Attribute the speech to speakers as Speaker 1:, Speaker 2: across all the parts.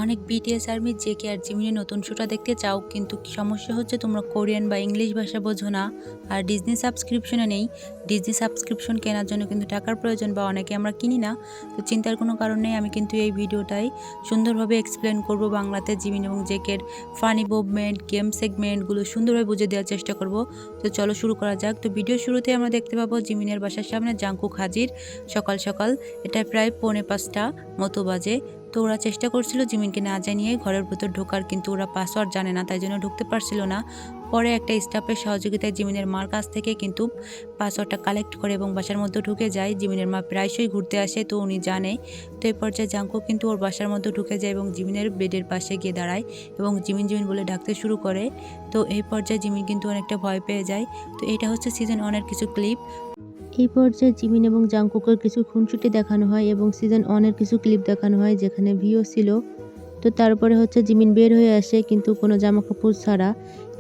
Speaker 1: অনেক BTS army JK আর জিমিনের নতুন শোটা দেখতে চাও, কিন্তু সমস্যা হচ্ছে তোমরা কোরিয়ান বা ইংলিশ ভাষা বোঝো না আর ডিজনি সাবস্ক্রিপশনে নেই। ডিজনি সাবস্ক্রিপশন কেনার জন্য কিন্তু টাকার প্রয়োজন বা অনেকে আমরা কিনি না। তো চিন্তার কোনো কারণ নেই, আমি কিন্তু এই ভিডিওটাই সুন্দরভাবে এক্সপ্লেন করব বাংলাতে জিমিন এবং জেকের ফানি মুভমেন্ট, গেম সেগমেন্টগুলো সুন্দরভাবে বুঝে দেওয়ার চেষ্টা করব। তো চলো শুরু করা যাক। তো ভিডিও শুরুতে আমরা দেখতে পাবো জিমিনের বাসার সামনে জাংকুক হাজির। সকাল সকাল, এটা প্রায় 4:45 মতো বাজে। তো ওরা চেষ্টা করছিল জিমিনকে না জানিয়ে ঘরের ভেতর ঢোকার, কিন্তু ওরা পাসওয়ার্ড জানে না, তাই জন্য ঢুকতে পারছিল না। পরে একটা স্টাফের সহযোগিতায় জিমিনের মার কাছ থেকে কিন্তু পাসওয়ার্ডটা কালেক্ট করে এবং বাসার মধ্যে ঢুকে যায়। জিমিনের মা প্রায়শই ঘুরতে আসে, তো উনি জানে। তো এই পর্যায়ে জাংকুক কিন্তু ওর বাসার মধ্যে ঢুকে যায় এবং জিমিনের বেডের পাশে গিয়ে দাঁড়ায় এবং জিমিন জিমিন বলে ডাকতে শুরু করে। তো এই পর্যায়ে জিমিন কিন্তু অনেকটা ভয় পেয়ে যায়। তো এটা হচ্ছে সিজন 1-এর কিছু ক্লিপ।
Speaker 2: এই পর্যায়ে জিমিন এবং জাংকুকের কিছু খুনসুটি দেখানো হয় এবং সিজন 1-এর কিছু ক্লিপ দেখানো হয় যেখানে ভিও ছিল। তো তারপরে হচ্ছে জিমিন বের হয়ে আসে কিন্তু কোনো জামা কাপড় ছাড়া।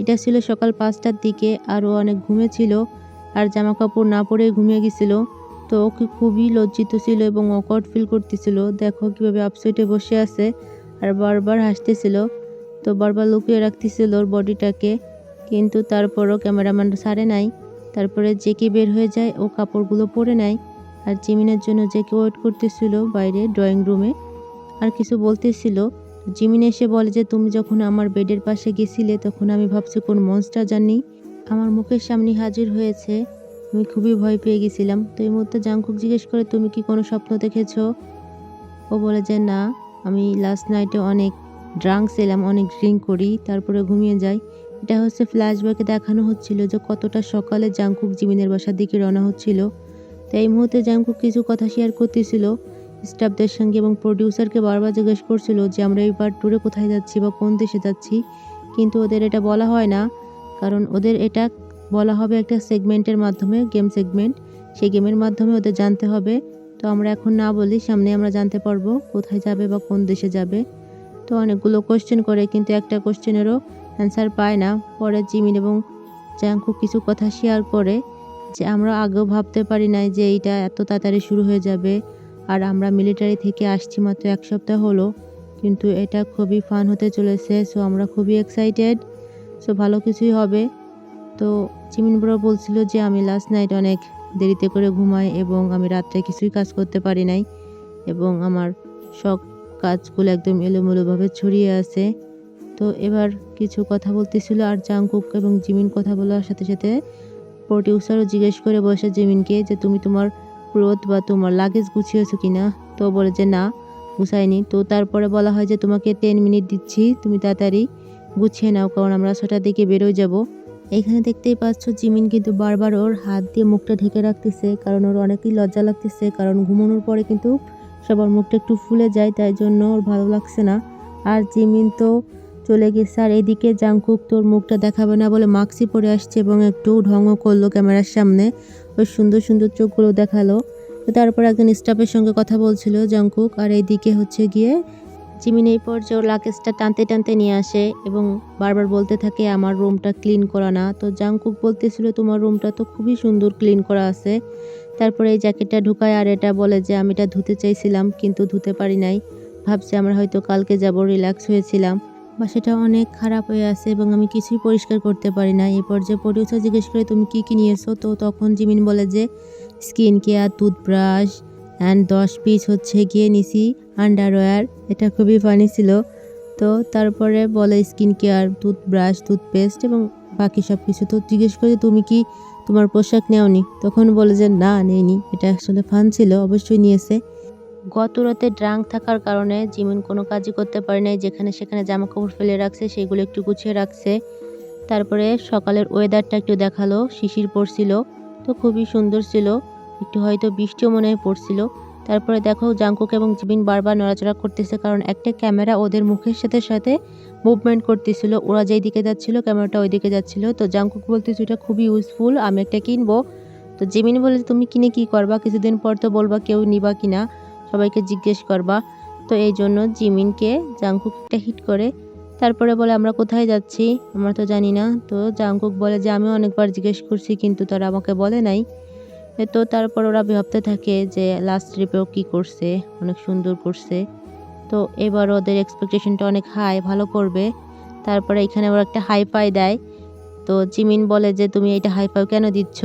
Speaker 2: এটা ছিল সকাল 5টার দিকে, আরও অনেক ঘুমেছিল আর জামা কাপড় না পরেই ঘুমিয়ে গেছিল। তো ওকে খুবই লজ্জিত ছিল এবং অকওয়ার্ড ফিল করতেছিল। দেখো কিভাবে আপসাইডে বসে আছে আর বারবার হাসতেছিল। তো বারবার লুকিয়ে রাখতেছিল ওর বডিটাকে, কিন্তু তারপরও ক্যামেরাম্যান ছাড়ে নাই। তারপরে জেকে বের হয়ে যায়, ও কাপড়গুলো পরে নেয় আর জিমিনের জন্য জেকে ওয়েট করতেছিল বাইরে ড্রয়িং রুমে আর কিছু বলতেছিল। জিমিন এসে বলে যে তুমি যখন আমার বেডের পাশে গেছিলে তখন আমি ভাবছি কোন মনস্টার জানি আমার মুখের সামনে হাজির হয়েছে, আমি খুবই ভয় পেয়ে গেছিলাম। তো এই মুহূর্তে জাংকুক জিজ্ঞেস করে তুমি কি কোনো স্বপ্ন দেখেছো? ও বলে যে না, আমি লাস্ট নাইটে অনেক ড্রাঙ্ক ছিলাম, অনেক ড্রিঙ্ক করি তারপরে ঘুমিয়ে যাই। এটা হচ্ছে ফ্ল্যাশব্যাকে দেখানো হচ্ছিল যে কতটা সকালে জাংকুক জিমিনের বাসার দিকে রওনা হচ্ছিল। তো এই মুহূর্তে জাংকুক কিছু কথা শেয়ার করতেছিল স্টাফদের সঙ্গে এবং প্রডিউসারকে বারবার জিজ্ঞেস করছিল যে আমরা এইবার ট্যুরে কোথায় যাচ্ছি বা কোন দেশে যাচ্ছি, কিন্তু ওদের এটা বলা হয় না, কারণ ওদের এটা বলা হবে একটা সেগমেন্টের মাধ্যমে, গেম সেগমেন্ট, সেই গেমের মাধ্যমে ওদের জানতে হবে। তো আমরা এখন না বলি, সামনে আমরা জানতে পারবো কোথায় যাবে বা কোন দেশে যাবে। তো অনেকগুলো কোশ্চেন করে কিন্তু একটা কোশ্চেনেরও অ্যান্সার পায় না। পরে জিমিন এবং জাংকুক কিছু কথা শেয়ার করে যে আমরা আগেও ভাবতে পারি নাই যে এইটা এত তাড়াতাড়ি শুরু হয়ে যাবে, আর আমরা মিলিটারি থেকে আসছি মাত্র 1 সপ্তাহ হলো, কিন্তু এটা খুবই ফান হতে চলেছে। সো আমরা খুবই এক্সাইটেড, সো ভালো কিছুই হবে। তো জিমিন ব্রো বলছিল যে আমি লাস্ট নাইট অনেক দেরিতে করে ঘুমাই এবং আমি রাত্রে কিছুই কাজ করতে পারি নাই এবং আমার সব কাজগুলো একদম এলোমেলোভাবে ছড়িয়ে আছে। তো এবার কিছু কথা বলতেছিল আর জাংকুক এবং জিমিন কথা বলার সাথে সাথে প্রডিউসারও জিজ্ঞেস করে বসে জিমিনকে যে তুমি তোমার ক্লোথ বা তোমার লাগেজ গুছিয়েছো কিনা। তো বলে যে না, গুছাইনি। তো তারপরে বলা হয় যে তোমাকে 10 মিনিট দিচ্ছি, তুমি তাড়াতাড়ি গুছিয়ে নাও কারণ আমরা 6টার দিকে বেরোয় যাব। এখানে দেখতেই পাচ্ছ জিমিন কিন্তু বারবার ওর হাত দিয়ে মুখটা ঢেকে রাখতেছে, কারণ ওর অনেকই লজ্জা লাগতেছে, কারণ ঘুমানোর পরে কিন্তু সবার মুখটা একটু ফুলে যায়, তাই জন্য ওর ভালো লাগছে না। আর জিমিন তো চলে গেছে আর এদিকে জাংকুক তোর মুখটা দেখাবে না বলে মাস্কই পরে আসছে এবং একটু ঢঙও করলো ক্যামেরার সামনে, ওই সুন্দর সুন্দর চোখগুলো দেখালো। তো তারপর একজন স্টাফের সঙ্গে কথা বলছিল জাংকুক, আর এইদিকে হচ্ছে গিয়ে জিমিন এই পর্যায়ে ওর লাগেজটা টানতে টানতে নিয়ে আসে এবং বারবার বলতে থাকে আমার রুমটা ক্লিন করা না। তো জাংকুক বলতেছিল তোমার রুমটা তো খুবই সুন্দর ক্লিন করা আছে। তারপরে এই জ্যাকেটটা ঢুকায় আর এটা বলে যে আমি এটা ধুতে চাইছিলাম কিন্তু ধুতে পারি নাই, ভাবছি আমরা হয়তো কালকে যাব, রিল্যাক্স হয়েছিলাম, বাসাটা অনেক খারাপ হয়ে আছে এবং আমি কিছুই পরিষ্কার করতে পারি না। এই পর্যায়ে প্রডিউসার জিজ্ঞেস করে তুমি কি কি নিয়েছো? তো তখন জিমিন বলে যে skin care, toothbrush and 10 piece হচ্ছে গিয়ে নিছি আন্ডারওয়্যার। এটা খুবই ফানি ছিল। তো তারপরে বলে স্কিন কেয়ার, টুথব্রাশ, টুথপেস্ট এবং বাকি সব কিছু। তো জিজ্ঞেস করে তুমি কি তোমার পোশাক নেওনি? তখন বলে যে না নেইনি, এটা আসলে ফান ছিল, অবশ্যই নিয়েছে। গত রাতে ড্রাঙ্ক থাকার কারণে জিমিন কোনো কাজই করতে পারে নাই, যেখানে সেখানে জামা কাপড় ফেলে রাখছে সেগুলো একটু গুছিয়ে রাখছে। তারপরে সকালের ওয়েদারটা একটু দেখালো, শিশির পড়ছিল, তো খুবই সুন্দর ছিল, একটু হয়তো বৃষ্টিও মনে হয় পড়ছিল। তারপরে দেখো জাংকুক এবং জিমিন বারবার নড়াচড়া করতেছে, কারণ একটা ক্যামেরা ওদের মুখের সাথে সাথে মুভমেন্ট করতেছিল, ওরা যেই দিকে যাচ্ছিল ক্যামেরাটা ওই দিকে যাচ্ছিল। তো জাংকুক বলতেছে এটা খুবই ইউজফুল, আমি একটা কিনবো। তো জিমিন বলে তুমি কিনে কি করবা, কিছুদিন পর তো বলবা কেউ নিবা কিনা, সবাইকে জিজ্ঞেস করবা। তো এই জন্য জিমিনকে জাংকুক একটা হিট করে। তারপরে বলে আমরা কোথায় যাচ্ছি আমরা তো জানি না। তো জাংকুক বলে যে আমি অনেকবার জিজ্ঞেস করছি কিন্তু তারা আমাকে বলে নাই। তো তারপর ওরা ভাবতে থাকে যে লাস্ট ট্রিপেও কী করছে, অনেক সুন্দর করছে। তো তো এবার ওদের এক্সপেকটেশনটা অনেক হাই, ভালো করবে। তারপরে এখানে ওরা একটা হাই ফাই দেয়। তো জিমিন বলে যে তুমি এটা হাই ফাই কেন দিচ্ছ?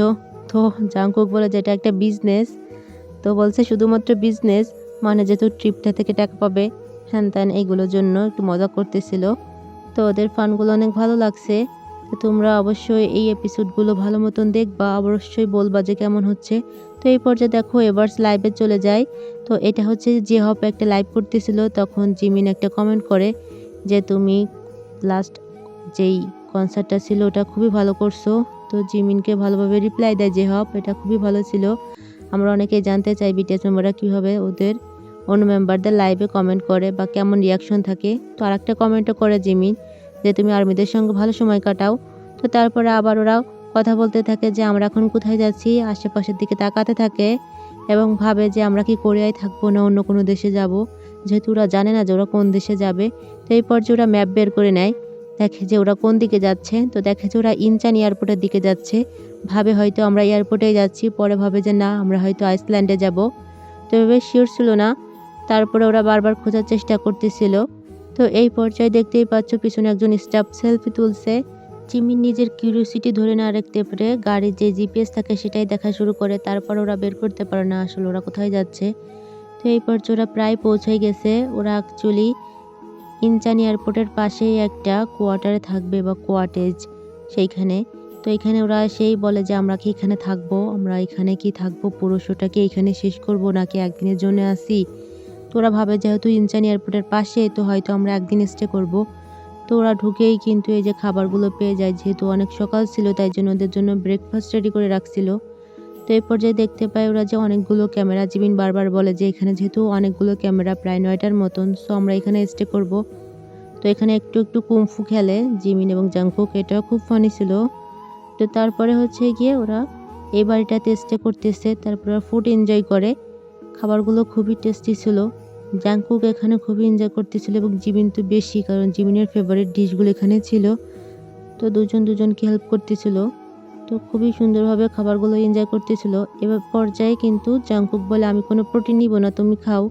Speaker 2: তো জাংকুক বলে যে এটা একটা বিজনেস। তো বলছে শুধুমাত্র বিজনেস, মানে যেহেতু ট্রিপটা থেকে টাকা পাবে হ্যান ত্যান, এইগুলোর জন্য একটু মজা করতেছিল। তো ওদের ফানগুলো অনেক ভালো লাগছে। তো তোমরা অবশ্যই এই এপিসোডগুলো ভালো মতন দেখবা, অবশ্যই বলবা যে কেমন হচ্ছে। তো এই পর্যায়ে দেখো এভার্স লাইভে চলে যায়। তো এটা হচ্ছে যে হপ একটা লাইভ করতেছিল, তখন জিমিন একটা কমেন্ট করে যে তুমি লাস্ট যেই কনসার্টটা ছিল ওটা খুবই ভালো করছো। তো জিমিনকে ভালোভাবে রিপ্লাই দেয় যে হপ, এটা খুবই ভালো ছিল। আমরা অনেকেই জানতে চাই বিটিএস মেম্বাররা কীভাবে ওদের অন্য মেম্বারদের লাইভে কমেন্ট করে বা কেমন রিয়াকশন থাকে। তো আরেকটা কমেন্টও করে জিমিন যে তুমি আর্মিদের সঙ্গে ভালো সময় কাটাও। তো তারপরে আবার ওরা কথা বলতে থাকে যে আমরা এখন কোথায় যাচ্ছি, আশেপাশের দিকে তাকাতে থাকে এবং ভাবে যে আমরা কি কোরিয়ায় থাকবো না অন্য কোনো দেশে যাব, যেহেতু ওরা জানে না যে ওরা কোন দেশে যাবে। তো এই পর্যায়ে ওরা ম্যাপ বের করে নেয়, দেখে যে ওরা কোন দিকে যাচ্ছে। তো দেখে যে ওরা ইনচান এয়ারপোর্টের দিকে যাচ্ছে, ভাবে হয়তো আমরা এয়ারপোর্টেই যাচ্ছি, পরে ভাবে যে না আমরা হয়তো আইসল্যান্ডে যাব। তো এভাবে শিওর ছিল না। তারপরে ওরা বারবার খোঁজার চেষ্টা করতেছিল। তো এই পর্যায়ে দেখতেই পাচ্ছ পিছনে একজন স্টাফ সেলফি তুলছে। জিমিন নিজের কিউরিওসিটি ধরে না রাখতে পারে, গাড়ির যে জিপিএস থাকে সেটাই দেখা শুরু করে। তারপর ওরা বের করতে পারে না আসলে ওরা কোথায় যাচ্ছে। তো এই পর্যায়ে ওরা প্রায় পৌঁছে গেছে। ওরা অ্যাকচুয়ালি ইনচান এয়ারপোর্টের পাশেই একটা কোয়ার্টারে থাকবে বা কোয়াটেজ সেইখানে। তো এখানে ওরা সেই বলে যে আমরা কি এখানে থাকবো, আমরা এখানে কি থাকবো, পুরো শোটাকে এখানে শেষ করব নাকি একদিনের জন্য আসি। তো ওরা ভাবে যেহেতু ইনচান এয়ারপোর্টের পাশে, তো হয়তো আমরা একদিন স্টে করব। তো ওরা ঢুকেই কিন্তু এই যে খাবারগুলো পেয়ে যায়, যেহেতু অনেক সকাল ছিল তাই জন্য ওদের জন্য ব্রেকফাস্ট রেডি করে রাখছিল। তো এই পর্যায়ে দেখতে পাই ওরা যে অনেকগুলো ক্যামেরা, জিমিন বারবার বলে যে এখানে যেহেতু অনেকগুলো ক্যামেরা, প্রায় 9টার মতন, সো আমরা এখানে স্টে করব। তো এখানে একটু একটু কুমফু খেলে জিমিন এবং জাংকুক, এটাও খুব ফানি ছিল। তো তারপরে হচ্ছে গিয়ে ওরা এই বাড়িটাতে স্টে করতেছে, তারপর ওরা ফুড এনজয় করে। খাবারগুলো খুবই টেস্টি ছিল। জাংকুক এখানে খুবই এনজয় করতেছিল এবং জিমিন তো বেশি, কারণ জিমিনের ফেভারিট ডিশগুলো এখানে ছিল। তো দুজন দুজনকে হেল্প করতেছিল। তো খুবই সুন্দরভাবে খাবারগুলো এনজয় করতেছিল। এবার পর্যায়ে কিন্তু জাংকুক বলে আমি কোনো প্রোটিন নিব না, তুমি খাও।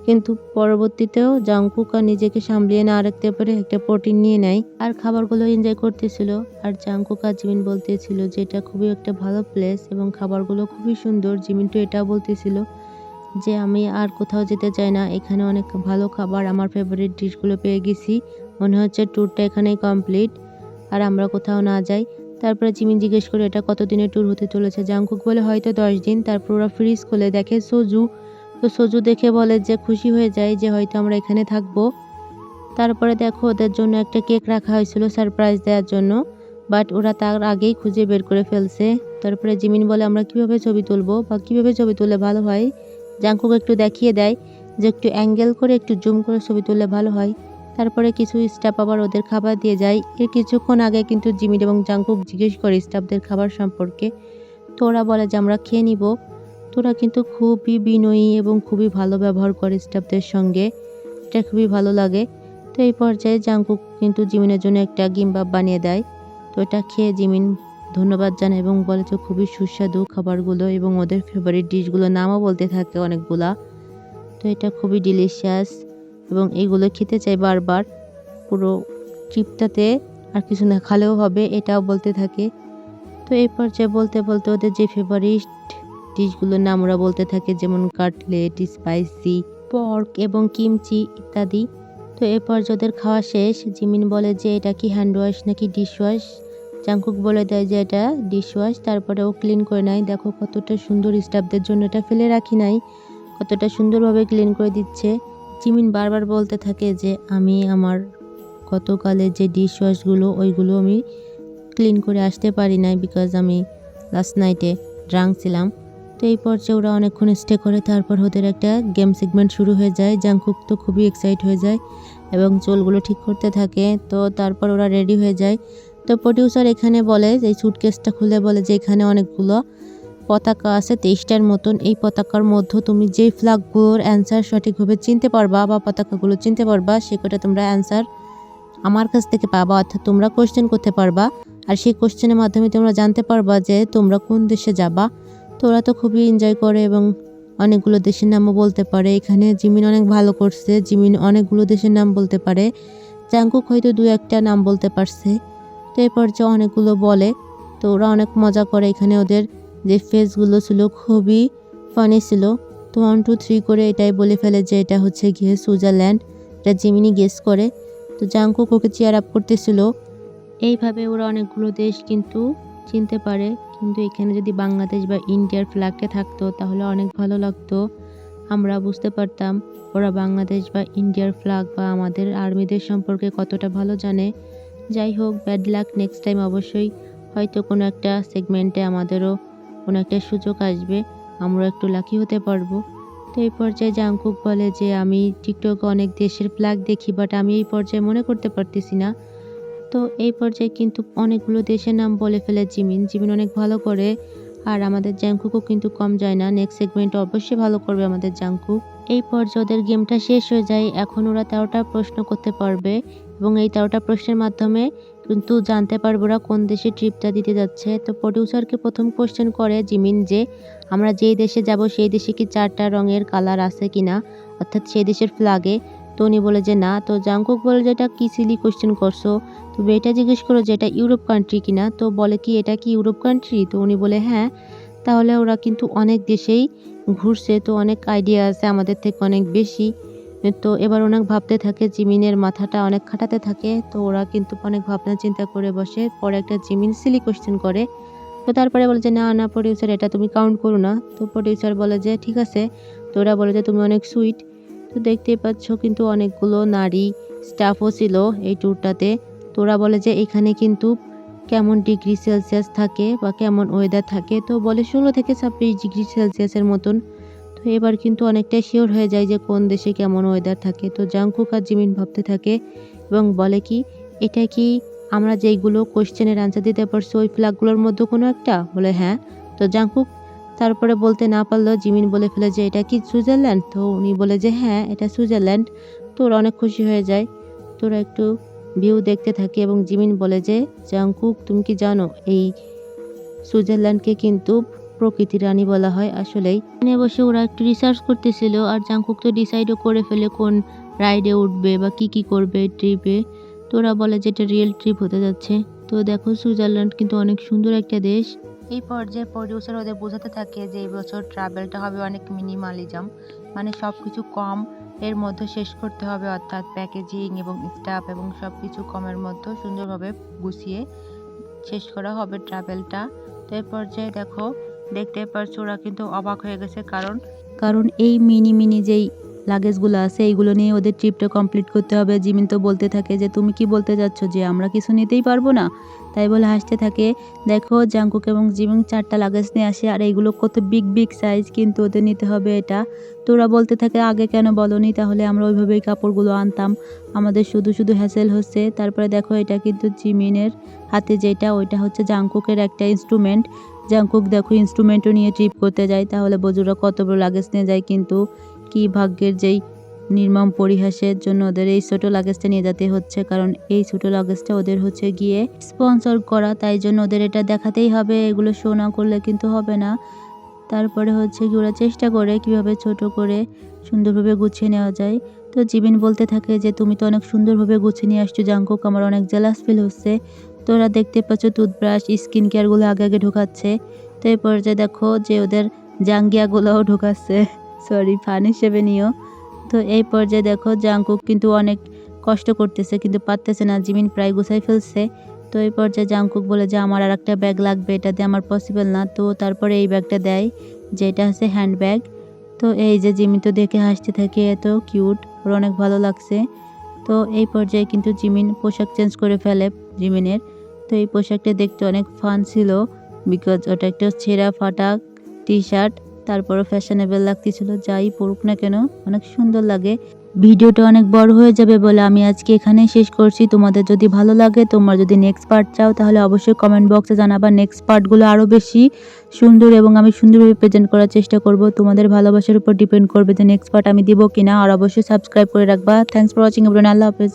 Speaker 2: কিন্তু পরবর্তীতেও জাংকুক আর নিজেকে সামলিয়ে না রাখতে পারে একটা প্রোটিন নিয়ে নেয় আর খাবারগুলো এনজয় করতেছিল। আর জাংকুক আর জিমিন বলতেছিল যে এটা খুবই একটা ভালো প্লেস এবং খাবারগুলো খুবই সুন্দর। জিমিন তো এটাও বলতেছিল যে আমি আর কোথাও যেতে চাই না, এখানে অনেক ভালো খাবার, আমার ফেভারিট ডিশগুলো পেয়ে গেছি, মনে হচ্ছে ট্যুরটা এখানেই কমপ্লিট আর আমরা কোথাও না যাই। তারপরে জিমিন জিজ্ঞেস করে এটা কতদিনের ট্যুর হতে চলেছে। জাংকুক বলে হয়তো 10 দিন। তারপর ওরা ফ্রিজ খুলে দেখে সোজু। তো সোজু দেখে বলে যে খুশি হয়ে যায় যে হয়তো আমরা এখানে থাকবো। তারপরে দেখো ওদের জন্য একটা কেক রাখা হয়েছিল সারপ্রাইজ দেওয়ার জন্য, বাট ওরা তার আগেই খুঁজে বের করে ফেলছে। তারপরে জিমিন বলে আমরা কিভাবে ছবি তুলবো বা কিভাবে ছবি তুললে ভালো হয়। জাংকুক একটু দেখিয়ে দেয় যে একটু অ্যাঙ্গেল করে একটু জুম করে ছবি তুললে ভালো হয়। তারপরে কিছু স্টাফ আবার ওদের খাবার দিয়ে যায়। এর কিছুক্ষণ আগে কিন্তু জিমিন এবং জাংকুক জিজ্ঞেস করে স্টাফদের খাবার সম্পর্কে। তো ওরা বলে যে আমরা খেয়ে নিব। তোরা কিন্তু খুবই বিনয়ী এবং খুবই ভালো ব্যবহার করে স্টাফদের সঙ্গে, এটা খুবই ভালো লাগে। তো এই পর্যায়ে জাংকুক কিন্তু জিমিনের জন্য একটা গিমবাব বানিয়ে দেয়। তো এটা খেয়ে জিমিন ধন্যবাদ জানায় এবং বলে যে খুবই সুস্বাদু খাবারগুলো এবং ওদের ফেভারিট ডিশগুলোর নামও বলতে থাকে অনেকগুলা। তো এটা খুবই ডিলিশিয়াস এবং এইগুলো খেতে চাই বারবার। পুরো ট্রিপটাতে আর কিছু না খালেও হবে, এটাও বলতে থাকে। তো এই পর্যায়ে বলতে বলতে ওদের যে ফেভারিট ডিশগুলোর নাম ওরা বলতে থাকে, যেমন কাটলেট, স্পাইসি, পর্ক এবং কিমচি ইত্যাদি। তো এই পর্যায়ে ওদের খাওয়া শেষ। জিমিন বলে যে এটা কি হ্যান্ড ওয়াশ নাকি ডিশ ওয়াশ। জাংকুক বলে দেয় যে এটা ডিশ ওয়াশ। তারপরে ও ক্লিন করে নেয়। দেখো কতটা সুন্দর, স্টাফদের জন্য এটা ফেলে রাখি নাই, কতটা সুন্দরভাবে ক্লিন করে দিচ্ছে। জিমিন বারবার বলতে থাকে যে আমি আমার গতকালের যে ডিশ ওয়াশগুলো ওইগুলো আমি ক্লিন করে আসতে পারি নাই, বিকজ আমি লাস্ট নাইটে ড্রাঙ্ক ছিলাম। তো এই পর্যায়ে ওরা অনেকক্ষণ স্টে করে। তারপর ওদের একটা গেম সেগমেন্ট শুরু হয়ে যায়। জাংকুক তো খুবই এক্সাইট হয়ে যায় এবং চুলগুলো ঠিক করতে থাকে। তো তারপর ওরা রেডি হয়ে যায়। তো প্রডিউসার এখানে বলে যে সুটকেসটা খুলে বলে যে এখানে অনেকগুলো পতাকা আছে 23টার মতন। এই পতাকার মধ্যে তুমি যে ফ্ল্যাগগুলোর অ্যান্সার সঠিকভাবে চিনতে পারবা বা পতাকাগুলো চিনতে পারবা, সে কটা তোমরা অ্যান্সার আমার কাছ থেকে পাবা, অর্থাৎ তোমরা কোশ্চেন করতে পারবা আর সেই কোশ্চেনের মাধ্যমে তোমরা জানতে পারবা যে তোমরা কোন দেশে যাবা। তো ওরা তো খুবই এনজয় করে এবং অনেকগুলো দেশের নামও বলতে পারে। এখানে জিমিন অনেক ভালো করছে, জিমিন অনেকগুলো দেশের নাম বলতে পারে। জাংকুক হয়তো দু একটা নাম বলতে পারছে। তো এই পর্যায়ে অনেকগুলো বলে, তো ওরা অনেক মজা করে। এখানে ওদের যে ফেসগুলো ছিল খুবই ফানি ছিল। তো 1 2 3 করে এটাই বলে ফেলে যে এটা হচ্ছে গিয়ে সুইজারল্যান্ড। এটা জিমিনি গেস করে। তো জাংকুক ওকে চিয়ার আপ করতেছিল। এইভাবে ওরা অনেকগুলো দেশ কিন্তু চিনতে পারে। কিন্তু এখানে যদি বাংলাদেশ বা ইন্ডিয়ার ফ্ল্যাগটা থাকতো তাহলে অনেক ভালো লাগতো। আমরা বুঝতে পারতাম ওরা বাংলাদেশ বা ইন্ডিয়ার ফ্ল্যাগ বা আমাদের আর্মিদের সম্পর্কে কতটা ভালো জানে। যাই হোক, ব্যাড লাক, নেক্সট টাইম অবশ্যই হয়তো কোনো একটা সেগমেন্টে আমাদেরও কোনো একটা সুযোগ আসবে, আমরা একটু লাকি হতে পারবো। তো এই পর্যায়ে জাংকুক বলে যে আমি টিকটকে অনেক দেশের ফ্ল্যাগ দেখি, বাট আমি এই পর্যায়ে মনে করতে পারতেছি না। তো এই পর্যায়ে কিন্তু অনেকগুলো দেশের নাম বলে ফেলে জিমিন। জিমিন অনেক ভালো করে, আর আমাদের জাংকুকও কিন্তু কম যায় না। নেক্সট সেগমেন্টে অবশ্যই ভালো করবে আমাদের জাংকুক। এই পর্যায়ে ওদের গেমটা শেষ হয়ে যায়। এখন ওরা 13টা প্রশ্ন করতে পারবে এবং এই 13টা প্রশ্নের মাধ্যমে কিন্তু জানতে পারবো ওরা কোন দেশে ট্রিপটা দিতে যাচ্ছে। তো প্রডিউসারকে প্রথম কোশ্চেন করে জিমিন যে আমরা যেই দেশে যাব সেই দেশে কি 4টা রঙের কালার আছে কিনা, অর্থাৎ সেই দেশের ফ্ল্যাগে। তো উনি বলে যে না। তো জাংকুক বলে যে এটা কি সিলি কোশ্চেন করছো, তুমি এটা জিজ্ঞেস করো যে এটা ইউরোপ কান্ট্রি কিনা। তো বলে কি এটা কি ইউরোপ কান্ট্রি? তো উনি বলে হ্যাঁ। তাহলে ওরা কিন্তু অনেক দেশেই ঘুরছে, তো অনেক আইডিয়া আছে আমাদের থেকে অনেক বেশি। তো এবার অনেক ভাবতে থাকে, জিমিনের মাথাটা অনেক খাটাতে থাকে। তো ওরা কিন্তু অনেক ভাবনা চিন্তা করে বসে। পরে একটা জিমিন সিলি কোশ্চেন করে। তো তারপরে বলে যে না না প্রডিউসার, এটা তুমি কাউন্ট করো না। তো প্রডিউসার বলে যে ঠিক আছে। তো ওরা বলে যে তুমি অনেক সুইট। তো দেখতেই পাচ্ছ কিন্তু অনেকগুলো নারী স্টাফও ছিল এই ট্যুরটাতে। তো ওরা বলে যে এখানে কিন্তু কেমন ডিগ্রি সেলসিয়াস থাকে বা কেমন ওয়েদার থাকে। তো বলে 16 থেকে 26 ডিগ্রি সেলসিয়াসের মতন। তো এবার কিন্তু অনেকটাই শিওর হয়ে যায় যে কোন দেশে কেমন ওয়েদার থাকে। তো জাংকুক আর জিমিন ভাবতে থাকে এবং বলে কি এটা কি আমরা যেইগুলো কোশ্চেনের অ্যান্সার দিতে পারছি ওই ফ্ল্যাগগুলোর মধ্যে কোনো একটা? বলে হ্যাঁ। তো জাংকুক তারপরে বলতে না পারলেও জিমিন বলে ফেলে যে এটা কি সুইজারল্যান্ড? তো উনি বলে যে হ্যাঁ এটা সুইজারল্যান্ড। তো ওরা অনেক খুশি হয়ে যায়। তো ওরা একটু ভিউ দেখতে থাকে এবং জিমিন বলে যে জাংকুক তুমি কি জানো এই সুইজারল্যান্ডকে কিন্তু প্রকৃতির রানী বলা হয়। আসলেই এখানে বসে ওরা একটু রিসার্চ করতেছিল আর জাংকুক তো ডিসাইডও করে ফেলে কোন রাইডে উঠবে বা কি করবে ট্রিপে। তো ওরা বলে যে এটা রিয়েল ট্রিপ হতে যাচ্ছে। তো দেখো সুইজারল্যান্ড কিন্তু অনেক সুন্দর একটা দেশ। এই পর্যায়ে প্রডিউসার ওদের বোঝাতে থাকে যে এই বছর ট্রাভেলটা হবে অনেক মিনিমালিজম, মানে সব কিছু কম এর মধ্যে শেষ করতে হবে, অর্থাৎ প্যাকেজিং এবং স্টাফ এবং সব কিছু কমের মধ্যে সুন্দরভাবে গুছিয়ে শেষ করা হবে ট্রাভেলটা। তো এই পর্যায়ে দেখো দেখতে পারছো ওরা কিন্তু অবাক হয়ে গেছে, কারণ এই মিনি যেই লাগেজগুলো আছে এইগুলো নিয়ে ওদের ট্রিপটা কমপ্লিট করতে হবে। জিমিন তো বলতে থাকে যে তুমি কি বলতে যাচ্ছ যে আমরা কিছু নিতেই পারবো না? তাই বলে হাসতে থাকে। দেখো জাংকুক এবং জিমিন 4টা লাগেজ নিয়ে আসে আর এইগুলো কত বিগ সাইজ, কিন্তু ওদের নিতে হবে এটা। তো ওরা বলতে থাকে আগে কেন বলনি, তাহলে আমরা ওইভাবেই কাপড়গুলো আনতাম, আমাদের শুধু হ্যাসেল হচ্ছে। তারপরে দেখো এটা কিন্তু জিমিনের হাতে যেটা ওইটা হচ্ছে জাংকুকের একটা ইনস্ট্রুমেন্ট। জাংকুক দেখো ইনস্ট্রুমেন্টও নিয়ে ট্রিপ করতে যায়, তাহলে বোঝোরা কত বড় লাগেজ নিয়ে যায়। কিন্তু কি ভাগ্যের যেই নির্মম পরিহাসের জন্য ওদের এই ছোট লাগেজটা নিয়ে যেতে হচ্ছে, কারণ এই ছোট লাগেজটা ওদের হচ্ছে গিয়ে স্পন্সর করা, তাই জন্য ওদের এটা দেখাতেই হবে, এগুলো শো না করলে কিন্তু হবে না। তারপরে হচ্ছে কি ওরা চেষ্টা করে কিভাবে ছোট করে সুন্দরভাবে গুছিয়ে নেওয়া যায়। তো জিমিন বলতে থাকে যে তুমি তো অনেক সুন্দরভাবে গুছিয়ে নিয়ে আসছো জাংকুক, আমার অনেক জেলাস ফিল হচ্ছে। তো ওরা দেখতে পাচ্ছ টুথব্রাশ স্কিন কেয়ারগুলো আগে ঢোকাচ্ছে। তো এই পর্যায়ে দেখো যে ওদের জাঙ্গিয়াগুলোও ঢোকাচ্ছে, সরি ফান হিসেবে নিও। তো এই পর্যায়ে দেখো জাংকুক কিন্তু অনেক কষ্ট করতেছে কিন্তু পারতেছে না, জিমিন প্রায় গুছাই ফেলছে। তো এই পর্যায়ে জাংকুক বলে যে আমার আর একটা ব্যাগ লাগবে, এটা দিয়ে আমার পসিবল না। তো তারপরে এই ব্যাগটা দেয় যেটা হচ্ছে হ্যান্ড ব্যাগ। তো এই যে জিমিন তো দেখে হাসতে থাকে, এত কিউট, ওর অনেক ভালো লাগছে। তো এই পর্যায়ে কিন্তু জিমিন পোশাক চেঞ্জ করে ফেলে জিমিনের। তো এই পোশাকটা দেখতে অনেক ফান ছিল, বিকজ ওটা একটা ছেঁড়া ফাটা টি শার্ট, তারপরও ফ্যাশনেবল লাগতেছিল। যাই পরুক না কেন অনেক সুন্দর লাগে। ভিডিওটা অনেক বড় হয়ে যাবে বলে আমি আজকে এখানেই শেষ করছি। তোমাদের যদি ভালো লাগে, তোমরা যদি নেক্সট পার্ট চাও, তাহলে অবশ্যই কমেন্ট বক্সে জানাবা। নেক্সট পার্টগুলো আরও বেশি সুন্দর এবং আমি সুন্দরভাবে প্রেজেন্ট করার চেষ্টা করব। তোমাদের ভালোবাসার উপর ডিপেন্ড করবে যে নেক্সট পার্ট আমি দিব কিনা। আর অবশ্যই সাবস্ক্রাইব করে রাখবা। Thanks for watching everyone. আল্লাহ হাফেজ।